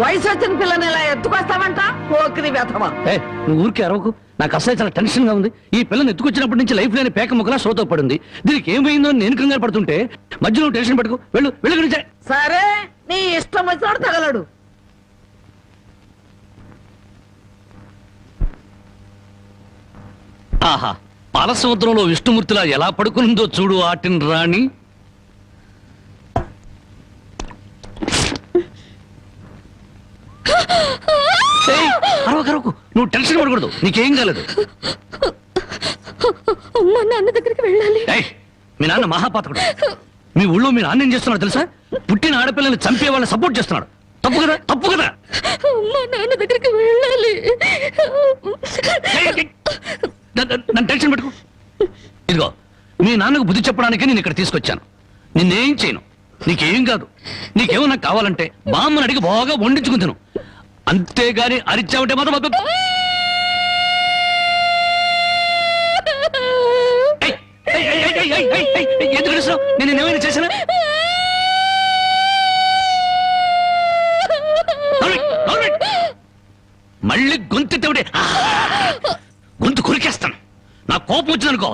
వయసు వచ్చిన పిల్లని ఇలా ఎత్తుకొస్తావంట పోకిరి వెధవా. నువ్వు ఊరికి అరవకు. నాకు అసలు చాలా టెన్షన్ గా ఉంది. ఈ పిల్లని ఎత్తుకొచ్చినప్పటి నుంచి లైఫ్ లేని పేక ముక్కలా షోతో పడింది. దీనికి ఏమైందో నేను కంగారు పడుతుంటే మధ్యలో టెన్షన్ పట్టుకో. వెళ్ళు వెళ్ళు గురించే. సరే నీ ఇష్టం వచ్చినోడు తగలడు. ఆహా, పాలసముద్రంలో విష్ణుమూర్తిలా ఎలా పడుకుందో చూడు ఆటిన్ రాణి. అరవకరవకు, నువ్వు టెన్షన్ పడకూడదు. నీకేం కాలేదు. అమ్మా నాన్న దగ్గరికి వెళ్ళాలి. మీ నాన్న మహాపాతకుడు. మీ ఊళ్ళో మీ నాన్న ఏం చేస్తున్నాడు తెలుసా? పుట్టిన ఆడపిల్లల్ని చంపే వాళ్ళని సపోర్ట్ చేస్తున్నాడు. తప్పు కదా, తప్పు కదా. అమ్మా నాన్న దగ్గరికి వెళ్ళాలి. నన్ను టెన్షన్ పెట్టుకో. ఇదిగో, మీ నాన్నకు బుద్ధి చెప్పడానికే నేను ఇక్కడ తీసుకొచ్చాను. నిన్నేం చేయను. నీకేం కాదు. నీకేమో నాకు కావాలంటే బామ్మని అడిగి బాగా వండించుకుని తిను. అంతేగాని అరిచావుంటే మాత్రం ఎందుకు అడుస్తున్నావు? నేను ఏమైనా చేశానా? మళ్ళీ గొంతు తెవిడే గొంతు కొరికేస్తాను. నా కోపం వచ్చిందనుకో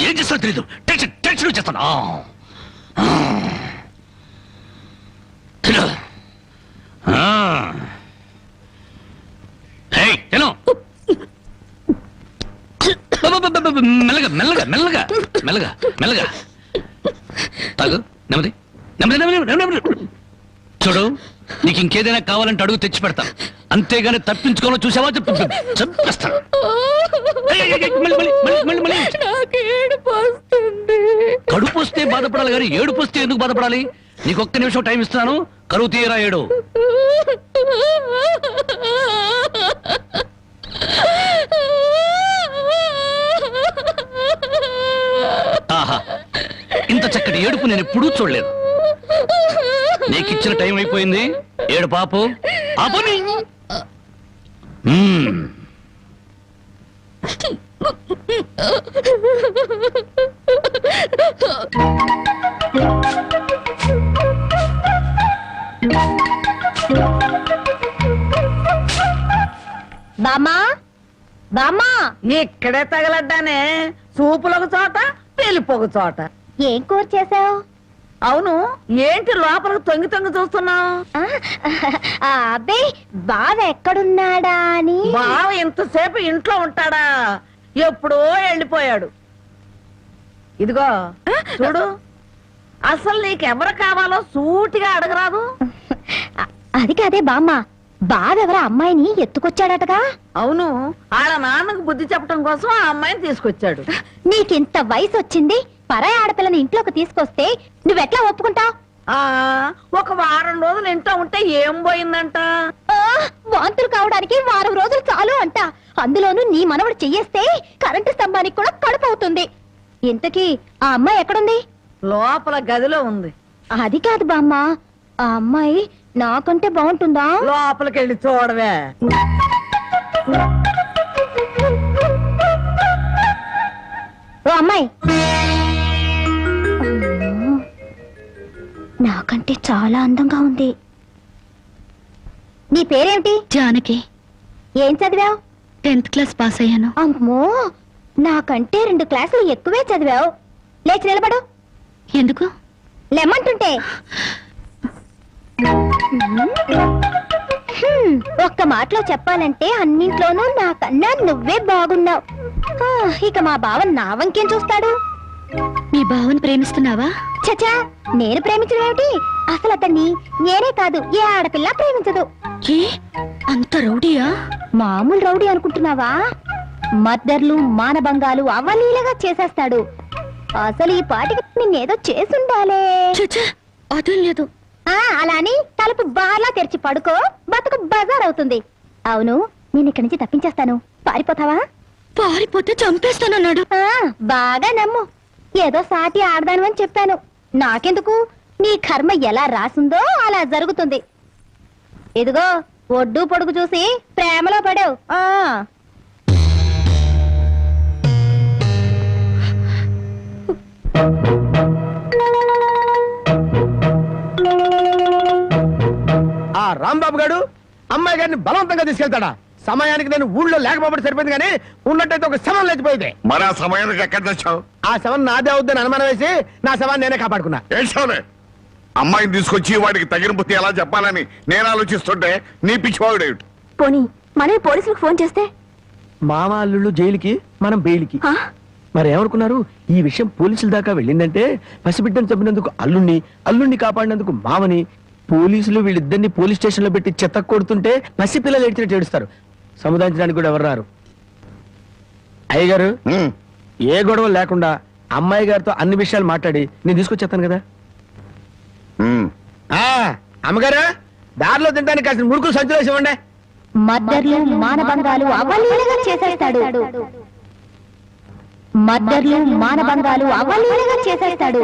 ఏం చేస్తానో తెలీదు. టెన్షన్ టెన్షన్ వచ్చేస్తాను. మెల్లగా మెల్లగా మెల్లగా మెల్లగా మెల్లగా తాగు. నెమ్మది నెమ్మది నెమ్మది నెమ్మది. చూడు, నీకు ఇంకేదైనా కావాలంటే అడుగు తెచ్చి పెడతాను. అంతేగాని తప్పించుకోవాలో చూసావా చంపేస్తాను. కడుపు వస్తే బాధపడాలి కానీ ఏడుపు వస్తే ఎందుకు బాధపడాలి? నీకు ఒక్క నిమిషం టైం ఇస్తున్నాను. కరువు తీయరా ఏడు. ఆహా, ఇంత చక్కటి ఏడుపు నేను ఎప్పుడూ చూడలేదు. నీకిచ్చిన టైం అయిపోయింది. ఏడు పాపు పాపుని. బామా బామా, ఇక్కడే తగలడ్డానే. సూపులకు చోట పెళ్లిపోక చోట. ఏం కూర చేసావు? అవును, ఏంటి లోపలికి తొంగి తొంగి చూస్తున్నావు? అబ్బే, బావ ఎక్కడున్నాడా అని. బావ ఇంతసేపు ఇంట్లో ఉంటాడా? ఎప్పుడో వెళ్ళిపోయాడు. ఇదిగో చూడు, అసలు నీకెవరు కావాలో సూటిగా అడగరాదు. అది కాదే బామ్మ, బావెవరా అమ్మాయిని ఎత్తుకొచ్చాడటగా? అవును, ఆడ నాన్నకు బుద్ధి చెప్పడం కోసం ఆ అమ్మాయిని తీసుకొచ్చాడు. నీకింత వయసు వచ్చింది, పరాయి ఆడపిల్లని ఇంట్లోకి తీసుకొస్తే నువ్వెట్లా ఒప్పుకుంటావు? ఒక వారం రోజులు ఇంట్లో ఉంటే ఏం పోయిందంట? వాంతులు కావడానికి వారం రోజులు చాలు అంట. అందులోనూ నీ మనవడు చెయ్యేస్తే కరెంటు స్తంభానికి కూడా కడుపు అవుతుంది. ఇంతకీ ఆ అమ్మాయి ఎక్కడుంది? లోపల గదిలో ఉంది. అది కాదు బామ్మ, ఆ అమ్మాయి నాకంటే బాగుంటుందా? లోపలికి వెళ్ళి చూడవే. ఓ అమ్మాయి, నాకంటే చాలా అందంగా ఉంది. నీ పేరేమిటి? జానకి. ఏం చదివావు? 10th క్లాస్ పాస్ అయ్యాను. అమ్మో, నాకంటే 2 క్లాసులు ఎక్కువే చదివావు. లేచి నిలబడు. ఎందుకు? లెమ్మంటుంటే. ఒక్క మాటలో చెప్పాలంటే అన్నింట్లోనూ నాకన్నా నువ్వే బాగున్నావు. ఇక మా బావ నా వంకేం చూస్తాడు? మీ బావని ప్రేమిస్తున్నావా? చచా, నేను ప్రేమించడం ఏమిటి? అసలు అతన్ని నేనే కాదు, ఏ ఆడపిల్ల ప్రేమించదు. ఏ అంత రౌడీయా? మామూలు రౌడీ అనుకుంటున్నావా? మద్దర్లు మానభంగాలు అవలీలగా చేసేస్తాడు. అసలు ఈ పాటికి నిన్నేదో చేసుండాలే. అదేం లేదు. అలా అని తలుపు బార్లా తెరిచి పడుకో, బతుకు బజార్ అవుతుంది. అవును, నేను ఇక్కడి నుంచి తప్పించేస్తాను. పారిపోతావా? పారిపోతే చంపేస్తానన్నాడు. బాగా నమ్ము. ఏదో సాటి ఆడదాను అని చెప్పాను. నాకెందుకు? నీ కర్మ ఎలా రాసిందో అలా జరుగుతుంది. ఇదిగో, ఒడ్డు పొడుగు చూసి ప్రేమలో పడావు. రాంబాబు గారు అమ్మాయి గారిని బలవంతంగా తీసుకెళ్తాడా? సమయానికి నేను ఊళ్ళో లేకపోవడం సరిపోయింది, కానీ ఉన్నట్టయితే ఒక శవం లేచిపోయింది. మరి ఆ సమయానికి ఎక్కడ తెచ్చావు? ఆ శవం నాదే అవుద్దని అనుమానం వేసి నా శవాన్ని నేనే కాపాడుకున్నా. ఏడ్చావులే. అమ్మాయిని తీసుకొచ్చి వాడికి తగిన బుద్ధి ఎలా చెప్పాలని నేను ఆలోచిస్తుంటే నీ పిచ్చివాడు. పోనీ మనమే పోలీసులకు ఫోన్ చేస్తే? మామ అల్లుళ్ళు జైలుకి, మనం బెయిల్కి. ఆ? మరి ఏమనుకున్నారు? ఈ విషయం పోలీసుల దాకా వెళ్ళిందంటే పసిబిడ్డను చంపినందుకు అల్లుణ్ణి కాపాడినందుకు మామని, పోలీసులు వీళ్ళిద్దరిని పోలీస్ స్టేషన్ లో పెట్టి చెత్త కొడుతుంటే పసిపిల్లలు ఏడ్చినట్టు ఏడుస్తారు. సముదాయించడానికి కూడా ఎవరు రారు. అయ్యగారు, ఏ గొడవ లేకుండా అమ్మాయి గారితో అన్ని విషయాలు మాట్లాడి నేను తీసుకొచ్చేస్తాను కదా. అమ్మగారు, దారిలో తింటానికి కాసిన మురుకులు సంచులు వేసి ఇవ్వండి. మద్దర్లు మానభంగాలు అవలీలగా చేసేస్తాడు. మద్దర్లు మానభంగాలు అవలీలగా చేసేస్తాడు.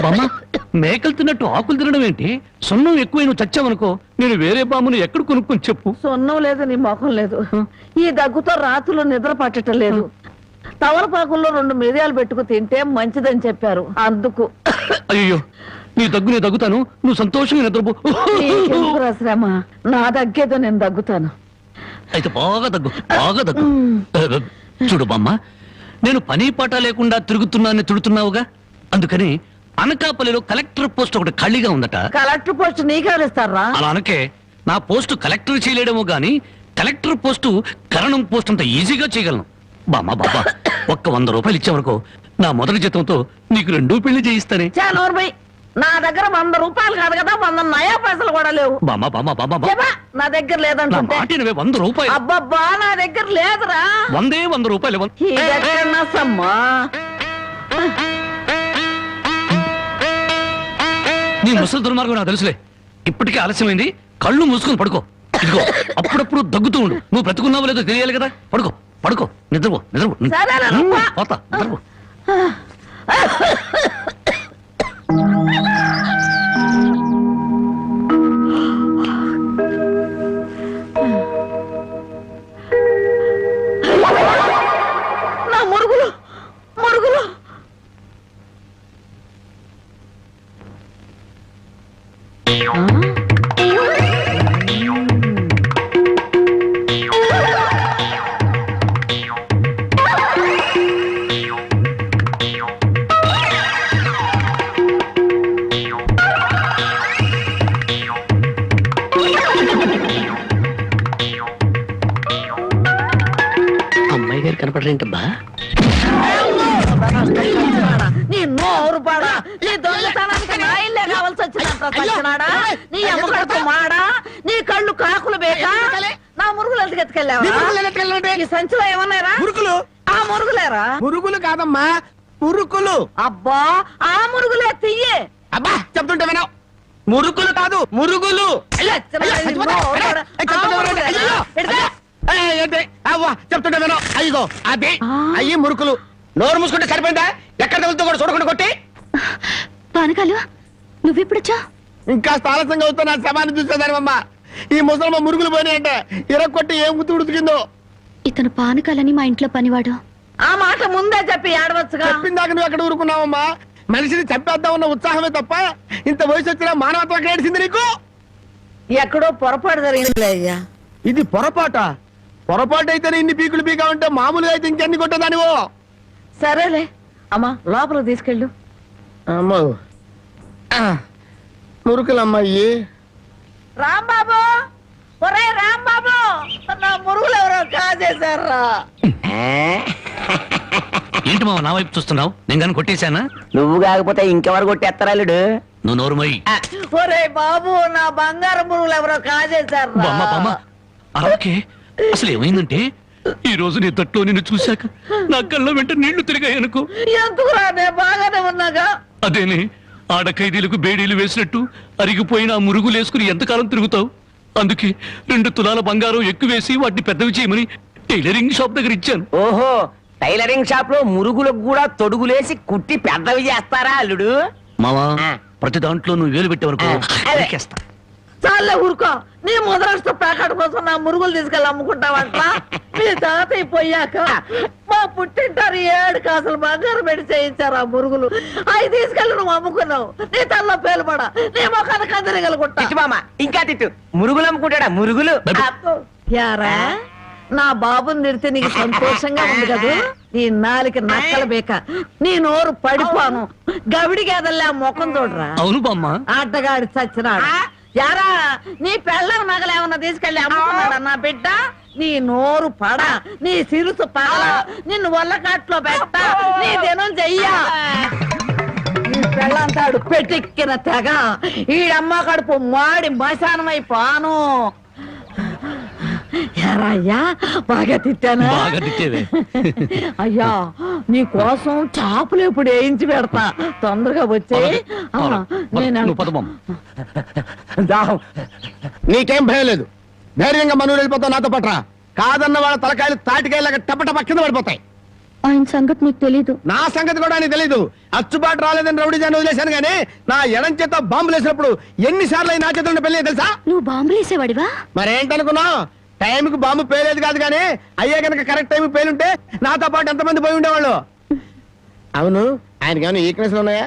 బామ్మ, మేకలు తిన్నట్టు ఆకులు తినడం ఏంటి? సున్నం ఎక్కువ నువ్వు చచ్చావనుకో, నేను వేరే బామ్మను ఎక్కడ కొనుక్కొని చెప్పు. సొన్నం లేదు, నీ మొఖం లేదు. ఈ దగ్గుతో రాత్రులు నిద్ర పట్టడం లేదు. తవలపాకుల్లో 2 మిరియాలు పెట్టుకు తింటే మంచిదని చెప్పారు, అందుకు. అయ్యో, నీ దగ్గు నేను దగ్గుతాను, నువ్వు సంతోషంగా నిద్రపో. నీకెందుకురా శ్రమ? నా దగ్గేదో నేను దగ్గుతాను. అయితే బాగా దగ్గు. చూడు బామ్మ, నేను పని పాట లేకుండా తిడుతున్నావుగా, అందుకని అనకాపల్లిలో కలెక్టర్ పోస్ట్ ఒకటి ఖాళీగా ఉందట. కలెక్టర్ పోస్ట్ నీకెవరిస్తారా? అలా అనకే, నా పోస్టు కలెక్టర్ చేయలేడేమో గాని కలెక్టర్ పోస్టు కరణం పోస్ట్ అంత ఈజీగా చేయగలను. బామ్మ ఒక్క 100 రూపాయలు ఇచ్చావనుకో, నా మొదటి జీతంతో నీకు 2 పెళ్లి చేయిస్తానే. చానోర్బై, నా దగ్గర 100 రూపాయలు కాదు కదా, 100 నయా పైసలు కూడా లేవు. బామ్మ చెప్పా, నా దగ్గర నా లేదంటుంటే. మాట వినవే, 100 రూపాయలు. అబ్బబ్బా, నా దగ్గర లేదురా. 100 రూపాయలు. ఇదెక్కడన్నా సమ్మా? నీ ముసలి దుర్మార్గం నాకు తెలుసులే. ఇప్పటికే ఆలస్యమైంది, కళ్ళు మూసుకొని పడుకో. ఇదిగో, అప్పుడప్పుడు దగ్గుతూ ఉండు. నువ్వు బ్రతుకున్నావో లేదో తెలియాలి కదా. పడుకో, నిద్రపో. సరేనా, రమ్మా. పోతా, నిద్రపో. నా మురుగులు. అమ్మాయి గారు కనపడరేంటబ్బా? నీ నోరు పాడా, నీ దొంగతనానికి నా ఇల్లే కావాల్సి వచ్చినాడా? నీ అమ్మకడుపు మాడా, నీ కళ్ళు కాకులు బేకా, నా మురుగులు ఎందుకు ఎత్తుకెళ్ళావా? ఈ సంచిలో ఏమన్నారా? మురుకులు. ఆ మురుగులేరా? మురుగులు కాదమ్మా, మురుకులు. అబ్బా, ఆ మురుగులే తియ్యే. అబ్బా, చెప్తుంటే వినావు. మురుకులు కాదు, మురుగులు. చెప్తుంటే వినావు. అయ్యో, అది అయ్యి మురుకులు. నోరు మూసుకుంటే సరిపోయిందా? ఎక్కడ తగులుతో కూడా చూడకుండా కొట్టి. పానకాలు, నువ్వెప్పుడొచ్చా? ఇంకా ఆలస్యంగా అవుతా నా శవాన్ని చూసేదానివమ్మా. ఈ ముసలమ్మ మురుగులు పోయినాయంటే ఇరక్కొట్టి ఏం గుర్తు ఉడుకుతుందో. ఇతను పానకాలని మా ఇంట్లో పనివాడు. ఆ మాట ముందే చెప్పి ఆడవచ్చుగా. చెప్పిందాక నువ్వు ఎక్కడ ఊరుకున్నావమ్మా? మనిషిని చంపేద్దామన్న ఉత్సాహమే తప్ప ఇంత వయసు వచ్చినా మానవత్వం ఏడిసింది నీకు. ఎక్కడో పొరపాటు జరిగిందిలే అయ్యా. ఇది పొరపాటు అయితేనే ఇన్ని పీకులు పీకా ఉంటే మామూలుగా అయితే ఇంకెన్ని కొట్టదానివో. సరేలే అమ్మా, లోపల తీసుకెళ్ళు. అమ్మో, మురుకులమ్మాయి. రాంబాబు, ఒరే రాంబాబు, నా మురుగులు ఎవరో కాజేశారా? ఏంటి మావ నా వైపు చూస్తున్నావు? నేను కానీ కొట్టేశానా? నువ్వు కాకపోతే ఇంకెవరు కొట్టేస్తారా అల్లుడు? నువ్వు నోరు మొయ్యి. ఒరే బాబు, నా బంగారు మురుగులు ఎవరో కాజేశారు బామ్మ బామ్మ అలాగే. అసలు ఏమైందంటే ఈ రోజు నీ తట్లో నిన్ను చూశాక నా కళ్ళ వెంట నీళ్లు తిరిగాయనుకో. ఎందుకురా, నేను బాగానే ఉన్నాగా. అదేనే, ఆడ ఖైదీలకు బేడీలు వేసినట్టు అరిగిపోయిన ఆ మురుగులు వేసుకుని ఎంతకాలం తిరుగుతావు? అందుకే 2 తులాల బంగారం ఎక్కువేసి వాటిని పెద్దవి చేయమని టైలరింగ్ షాప్ దగ్గర ఇచ్చాను. ఓహో, టైలరింగ్ షాప్ లో మురుగులకు కూడా తొడుగులేసి కుట్టి పెద్దవి చేస్తారా అల్లుడు? మావా, ప్రతి దాంట్లో నువ్వు వేలు పెట్టే వరకు నరికేస్తా. చాలే ఊరుకో. నీ ముద్రష్ట ప్యాకెట్ కోసం నా మురుగులు తీసుకెళ్ళి అమ్ముకుంటావంట. మీ తాతయ్య పోయాక మా పుట్టింటారు 7 కాసులు బంగారం పెట్టి చేయించారు ఆ మురుగులు. అవి తీసుకెళ్ళి నువ్వు అమ్ముకున్నావు. నీ తల్లో పేలుపడ, నీ మొఖాన్ని కందరగలుగుంటా. మామ ఇంకా తిట్టు, మురుగులు అమ్ముకుంటాడా? మురుగులు యారా, నా బాబుని నిడితే నీకు సంతోషంగా ఉంది కదూ? నీ నాలికి నక్కల బేక, నీ నోరు పడిపోను. గవిడి గేదల్లా ముఖం చూడరా. అవును బామ్మ. ఆటగాడి చచ్చినాడు. యారా, నీ పెళ్ళం నగలేమన్నా తీసుకెళ్ళి అమ్ముకున్నాడా నా బిడ్డ? నీ నోరు పడ, నీ సిరుసు పగల, నిన్ను వల్లకాట్లో పెట్ట, నీ దినం చెయ్యా. నీ పెళ్ళంతాడు పెట్టెక్కిన తెగ, ఈడమ్మ కడుపు మాడి మశానమైపోను. అయ్యా, బాగా తిట్టానా? బాగా తిట్టేవే. అయ్యా, నీ కోసం చాపులు ఎప్పుడు వేయించి పెడతా. తొందరగా వచ్చే. నీకేం భయం లేదు, ధైర్యంగా మనూరు వెళ్ళిపోతావు నాతో పట్రా. కాదన్న వాళ్ళ తలకాయలు తాటికాయలాగా టపటప కింద పడిపోతాయి. ఆయన సంగతి నీకు తెలీదు. నా సంగతి కూడా నీకు తెలీదు. అచ్చుబాటు రాలేదని రౌడీ జాన్ని వదిలేశాను గానీ నా ఎడం చేత బాంబులు వేసినప్పుడు ఎన్నిసార్లు నా చేతుల్లో పెళ్ళి తెలుసా? నువ్వు బాంబులు వేసేవాడివా? మరేంటనుకున్నావు? టైంకి బాంబు పేలేదు కాదు కానీ అయ్యే కనుక కరెక్ట్ టైం పేలుంటే నాతో పాటు ఎంతమంది పోయి ఉండేవాళ్ళు. అవును, ఆయనకి ఏమైనా ఈక్నెస్ ఉన్నాయా?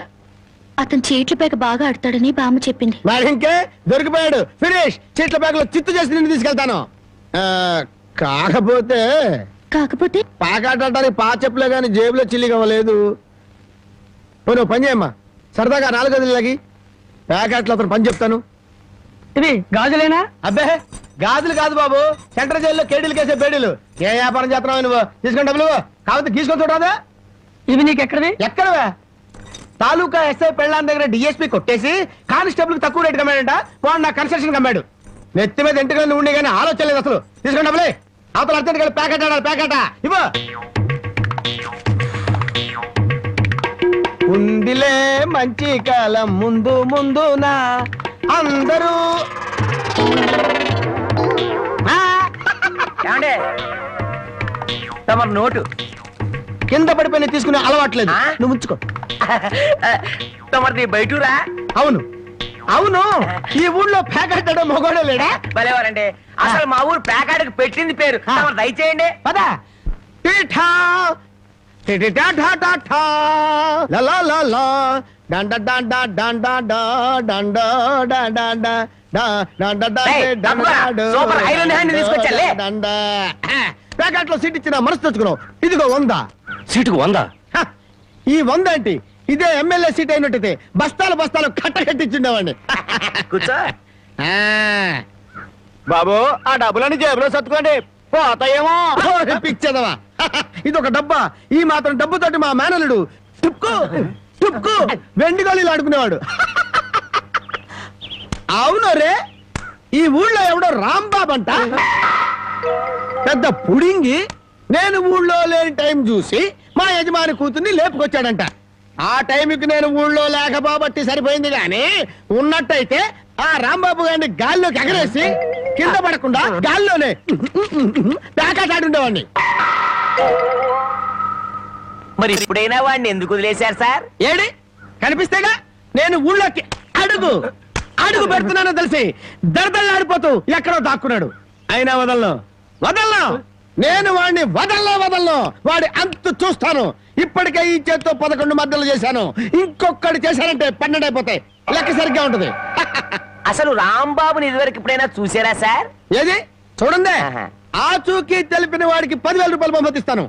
అతను చీట్ల పేక బాగా ఆడతాడని బామ్మ చెప్పింది. మరి ఇంకే దొరికిపోయాడు. ఫినిష్. చీట్ల బ్యాగులో చిత్తు చేసి నిన్ను తీసుకెళ్తాను. కాకపోతే పాకాటానికి పా చెప్పులే గాని జేబులో చిల్లి కావలేదు. నువ్వు పని చేయమ్మా, సరదాగా 4 గదులకి ప్యాకెట్లు అతను పని చెప్తాను. ఇది గాజులేనా? అబ్బే, గాజులు కాదు బాబు, సెంట్రల్ జైల్లో కేడీలు కేసే బేడీలు. ఏ వ్యాపారం చేస్తున్నావు నువ్వు? తీసుకుని డబ్బులు కాకపోతే తీసుకొని చూడదా? ఇవి నీకు ఎక్కడవి? ఎక్కడవే? తాలూకా ఎస్ఐ పెళ్ళాన్ దగ్గర డిఎస్పీ కొట్టేసి కానిస్టేబుల్ కి తక్కువ రేటు కమ్మాడంట. వాడు నా కన్స్ట్రక్షన్ కమ్మాడు. నెత్తి మీద ఎంటుకలు ఉండి కానీ ఆలోచన లేదు అసలు. తీసుకుని డబ్బులే. అవతల అర్జెంట్ గా ప్యాకెట్ ఆడాలి. ప్యాకెట్ ఇవ్వ. ఉందిలే మంచి కాలం ముందు ముందునా అందరూ. తమ నోటు కింద పడిపోయిన తీసుకునే అలవాట్లేదు. నువ్వు ఉంచుకో. తమది బయటూరా? అవును అవును, ఈ ఊళ్ళో ప్యాకెట్ మొగోడే లేడా? భలేవారండి, అసలు మా ఊరు ప్యాకాడికి పెట్టింది పేరు. దయచేయండి. పదా. ప్యాకెట్ లో సీట్ ఇచ్చిన మనసు తెచ్చుకున్నావు. ఇదిగో 100. సీటుకు 100? ఈ 100 ఏంటి? ఇదే ఎమ్మెల్యే సీట్ అయినట్టయితే బస్తాలు బస్తాలు కట్టకట్టించుండేవాడిని. కూర్చో. బాబు, ఆ డబ్బులని జేబులో సర్దుకోండి, పోతాయేమో. పిచ్చదవా, ఇది ఒక డబ్బా. ఈ మాత్రం డబ్బుతోటి మా మేనలుడు టుప్కు టుప్కు వెండి గోళీలు ఆడుకునేవాడు. అవును రే, ఈ ఊళ్ళో ఎవడో రాంబాబు అంట పెద్ద పుడింగి. నేను ఊళ్ళో లేని టైం చూసి మా యజమాని కూతుర్ని లేపుకొచ్చాడంట. ఆ టైంకి నేను ఊళ్ళో లేకపోబట్టి సరిపోయింది గాని ఉన్నట్టయితే ఆ రాంబాబు గారిని గాల్లోకి ఎగరేసి కింద పడకుండా గాల్లోనే ప్యాకెట్ ఆడుండేవాడిని. మరి ఇప్పుడైనా వాడిని ఎందుకు వదిలేశారు సార్? ఏడి కనిపిస్తేగా నేను ఊళ్ళోకి అడుగు అడుగు పెడుతున్నానో తెలిసి దడదళ్ళాడిపోతూ ఎక్కడో దాక్కున్నాడు. అయినా వదలను. నేను వాడిని వదలను. వాడి అంతు చూస్తాను. ఇప్పటికే ఈ చేత్తో 11 మద్దలు చేశాను. ఇంకొకటి చేశానంటే 12 అయిపోతాయి. లెక్క సరిగ్గా ఉంటుంది. అసలు రాంబాబుని ఇదివరకు ఎప్పుడైనా చూసారా సార్? ఏది చూడండి. ఆ చూకి తెలిపిన వాడికి 10,000 రూపాయలు పంపిస్తాను.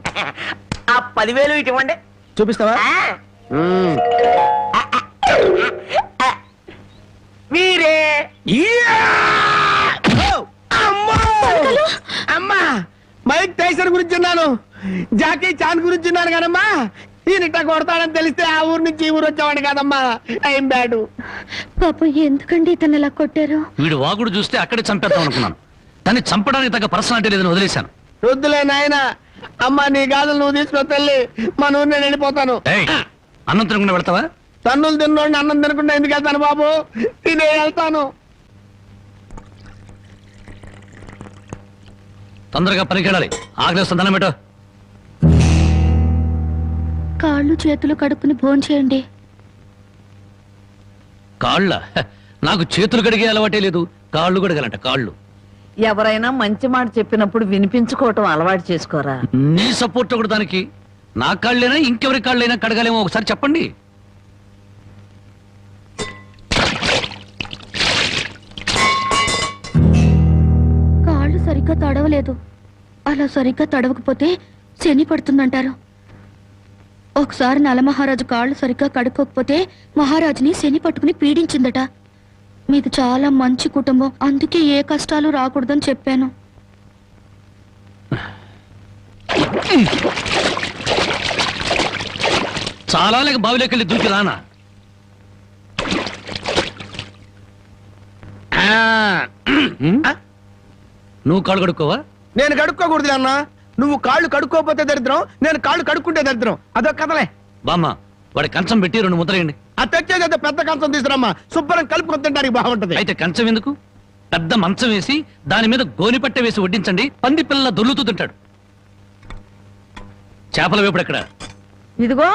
ఆ 10,000 ఇటు ఇవ్వండి. చూపిస్తావా? మీరే. అమ్మా, మైక్ టైసన్ గురించి అన్నాను. జాకీ చాన్ గురించి ఉన్నాను కదమ్మా, ఈయన ఇట్ట కొడతాడని తెలిస్తే ఆ ఊరు నుంచి ఈ ఊరు వచ్చేవాడు కదమ్మా. Time bad. పాపం ఎందుకండి ఇతను ఇలా కొట్టారు? వీడు వాగుడు చూస్తే అక్కడే చంపేద్దాం అనుకున్నాను, కానీ చంపడానికి తగ్గ పర్సనాలిటీ లేదని వదిలేశాను. వద్దులే నాయన, అమ్మా నీ గాజులు నువ్వు తీసుకొని తల్లి, మన ఊరు నేను వెళ్ళిపోతాను. ఏయ్, అన్నం తినకుండా వెళ్తావా? తన్నులు తిన్నోడిని అన్నం తినకుండా ఎందుకు వెళ్తాను బాబు, తినే వెళ్తాను. తొందరగా పనికి వెళ్ళాలి, ఆకలిస్తుంది, దండం పెట్టు. కాళ్ళు చేతులు కడుక్కుని భోంచేయండి. కాళ్ళ నాకు చేతులు కడిగే అలవాటే లేదు, కాళ్ళు కడగాలంట కాళ్ళు. ఎవరైనా మంచి మాట చెప్పినప్పుడు వినిపించుకోవటం అలవాటు చేసుకోరా. నీ సపోర్ట్ ఒకటి దానికి. నా కాళ్ళైనా ఇంకెవరి కాళ్ళైనా కడగాలేమో ఒకసారి చెప్పండి. కాళ్ళు సరిగ్గా తడవలేదు. అలా సరిగ్గా తడవకపోతే శని పడుతుందంటారు. ఒకసారి నలమహారాజు కాళ్ళు సరిగ్గా కడుక్కోకపోతే మహారాజుని శని పట్టుకుని పీడించిందట. మీది చాలా మంచి కుటుంబం, అందుకే ఏ కష్టాలు రాకూడదని చెప్పాను. చాలా లేక బావిలోకి వెళ్ళి దూకి రానా? నువ్వు కాళ్ళు కడుక్కోవా? నేను కడుక్కోకూడదు అన్న, నువ్వు కాళ్ళు కడుక్కోకపోతే దరిద్రం, నేను కాళ్ళు కడుక్కుంటే దరిద్రం. అదొక కథలే. బామ్మ, వాడి కంచం పెట్టి 2 ముద్రయండి. ఆ తెచ్చేది పెద్ద కంచం తీసుకురమ్మా, శుభ్రం కలుపుకొని తింటానికి బాగుంటది. అయితే కంచం ఎందుకు, పెద్ద మంచం వేసి దాని మీద గోనిపట్ట వేసి వడ్డించండి, పంది పిల్లల దొర్లుతూ తింటాడు. చేపల వేపుడు ఎక్కడ? ఇదిగో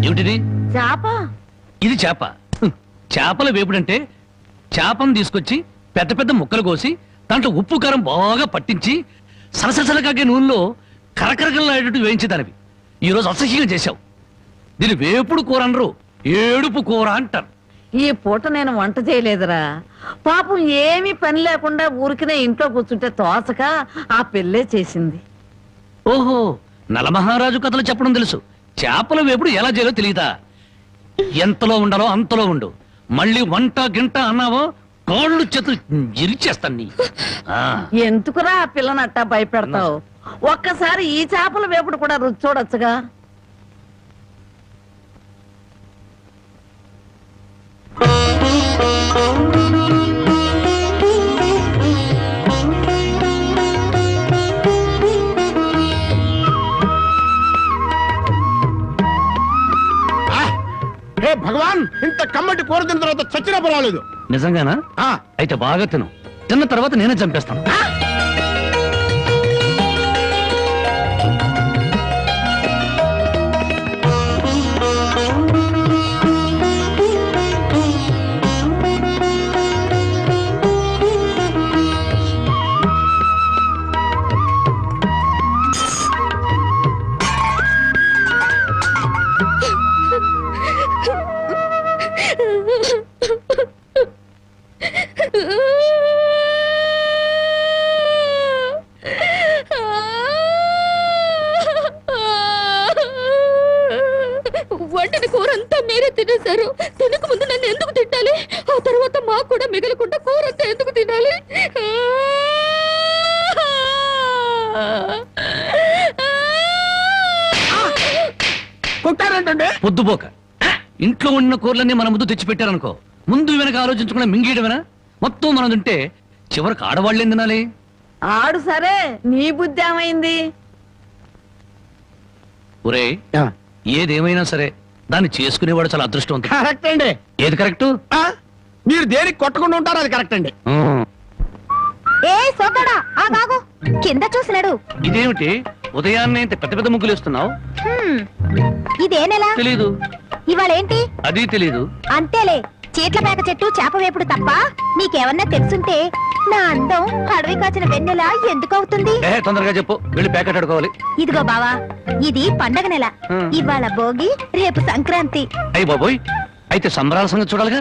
ఏమిటిది? చేప. ఇది చేప. చేపల వేపుడంటే చేపను తీసుకొచ్చి పెద్ద పెద్ద ముక్కలు కోసి దాంట్లో ఉప్పు కారం బాగా పట్టించి సరసరసలకాగే నూనెలో కరకరకలాడేటట్టు వేయించేదానివి. ఈరోజు అసహ్యంగా చేశావు. దీని వేపుడు కూర అనరు, ఏడుపు కూర అంటారు. ఈ పూట నేను వంట చేయలేదురా. పాపం ఏమీ పని లేకుండా ఊరికినే ఇంట్లో కూర్చుంటే తోసక ఆ పెళ్ళే చేసింది. ఓహో, నలమహారాజు కథలు చెప్పడం తెలుసు, చేపల వేపుడు ఎలా చేయాలో తెలియదా? ఎంతలో ఉండాలో అంతలో ఉండు. మళ్ళీ వంట గింట అన్నావో కాళ్ళు చేతులు ఇరిచేస్తాను నీ. ఎందుకురా ఆ పిల్లనట్టా భయపెడతావు? ఒక్కసారి ఈ చేపల వేపుడు కూడా రుచి చూడొచ్చుగా. హే భగవాన్, ఇంత కమ్మటి కూర తిన్న తర్వాత చచ్చినా పర్వాలేదు. నిజంగానా? అయితే బాగా తిను, తిన్న తర్వాత నేనే చంపేస్తాను. వండిన కూర అంతా మీరే తినేశారు. తినక ముందు నన్ను ఎందుకు తిట్టాలి? ఆ తర్వాత మాకు కూడా మిగలకుండా కూర అంతా ఎందుకు తినాలి? పొద్దుపోక ఇంట్లో ఉన్న కూరలన్నీ మన ముందు తెచ్చిపెట్టారనుకో, ముందు వెనక ఆలోచించకుండా మింగేయడమేనా? మొత్తం మనం తింటే చివరికి ఆడవాళ్ళేం తినాలి? ఆడు సరే, నీ బుద్ధి ఏమైంది? ఒరే, ఏదేమైనా సరే దాన్ని చేసుకునేవాడు చాలా అదృష్టవంతుడు. కరెక్ట్ అండి. ఏది కరెక్ట్? మీరు దేనికి కొట్టకుండా ఉంటారో అది కరెక్ట్ అండి. ఏ సోదడా ఆగాగు, కింద చూసినాడు. ఇదేమిటి ఉదయాన్నే ఇంత పెద్ద పెద్ద ముగ్గులు వేస్తున్నావు? ఇదే నెల? తెలీదు. ఇవాళేంటి? అది తెలీదు. అంతేలే, చీట్ల పేక చెట్టు చేప వేపుడు తప్ప నీకేమన్నా తెలుసుంటే నా అందం అడవి కాచిన వెన్నెల ఎందుకు అవుతుంది? తొందరగా చెప్పు, వెళ్ళి ప్యాకెట్ అడుకోవాలి. ఇదిగో బావా, ఇది పండగ నెల. ఇవాళ భోగి, రేపు సంక్రాంతి. అయ్యి బాబోయ్, అయితే సంబరాల సంగతి చూడాలిగా.